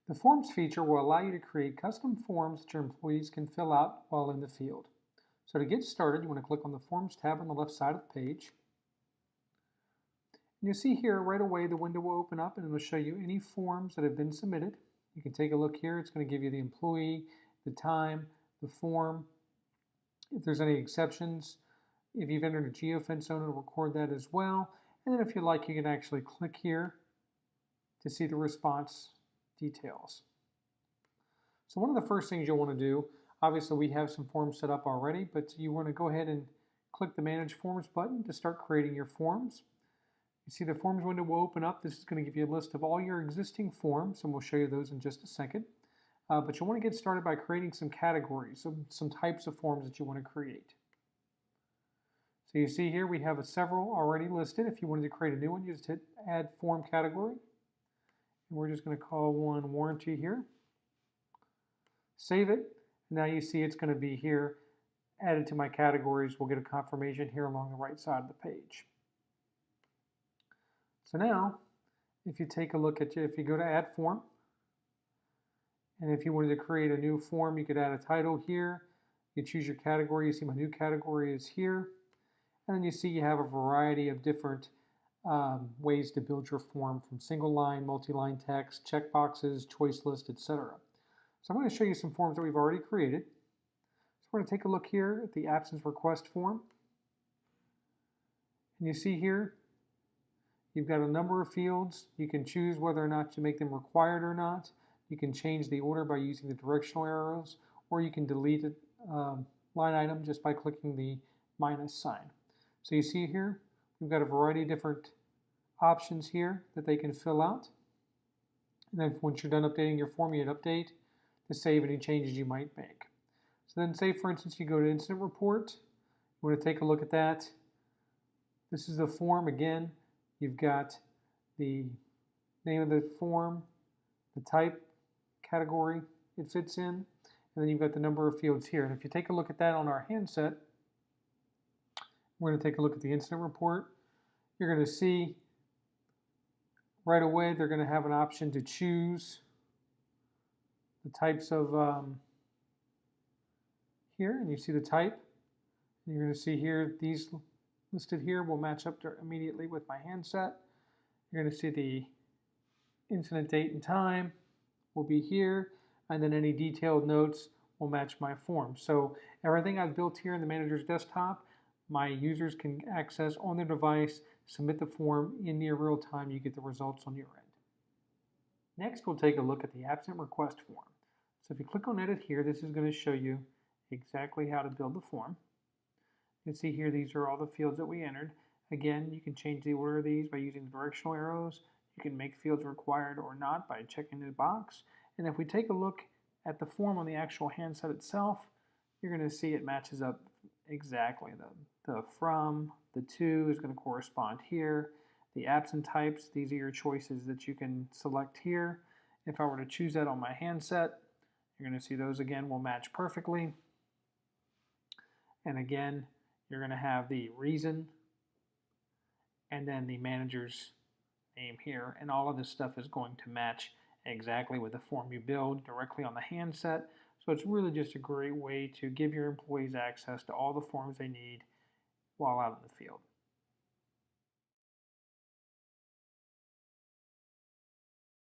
The Forms feature will allow you to create custom forms that your employees can fill out while in the field. So to get started, you want to click on the Forms tab on the left side of the page. And you'll see here right away the window will open up and it will show you any forms that have been submitted. You can take a look here. It's going to give you the employee, the time, the form, if there's any exceptions. If you've entered a geofence zone, it'll record that as well. And then if you like, you can actually click here to see the response details. So one of the first things you'll want to do, obviously we have some forms set up already, but you want to go ahead and click the Manage Forms button to start creating your forms. You see the Forms window will open up. This is going to give you a list of all your existing forms, and we'll show you those in just a second. But you'll want to get started by creating some categories, some types of forms that you want to create. So you see here we have several already listed. If you wanted to create a new one, you just hit Add Form Category. And we're just going to call one Warranty here. Save it. Now you see it's going to be here added to my categories. We'll get a confirmation here along the right side of the page. So now, if you take a look at if you go to Add Form, and if you wanted to create a new form, you could add a title here. You choose your category. You see my new category is here. And then you see you have a variety of different ways to build your form, from single line, multi-line text, checkboxes, choice list, etc. So I'm going to show you some forms that we've already created. So we're going to take a look here at the absence request form. And you see here, you've got a number of fields. You can choose whether or not to make them required or not. You can change the order by using the directional arrows, or you can delete a line item just by clicking the minus sign. So you see here, we've got a variety of different options here that they can fill out. And then once you're done updating your form, you hit Update to save any changes you might make. So then say, for instance, you go to Incident Report. You want to take a look at that. This is the form. Again, you've got the name of the form, the type, category it fits in, and then you've got the number of fields here. And if you take a look at that on our handset, we're going to take a look at the incident report. You're going to see right away they're going to have an option to choose the types of here, and you see the type. And you're going to see here these listed here will match up immediately with my handset. You're going to see the incident date and time will be here, and then any detailed notes will match my form. So everything I've built here in the manager's desktop, my users can access on their device, submit the form in near real time. You get the results on your end. Next, we'll take a look at the absent request form. So if you click on Edit here, this is going to show you exactly how to build the form. You can see here these are all the fields that we entered. Again, you can change the order of these by using the directional arrows. You can make fields required or not by checking the box. And if we take a look at the form on the actual handset itself, you're going to see it matches up exactly. The from, the to is going to correspond here. The absent types, these are your choices that you can select here. If I were to choose that on my handset, you're going to see those again will match perfectly. And again, you're going to have the reason and then the manager's name here, and all of this stuff is going to match exactly with the form you build directly on the handset. So it's really just a great way to give your employees access to all the forms they need while out in the field.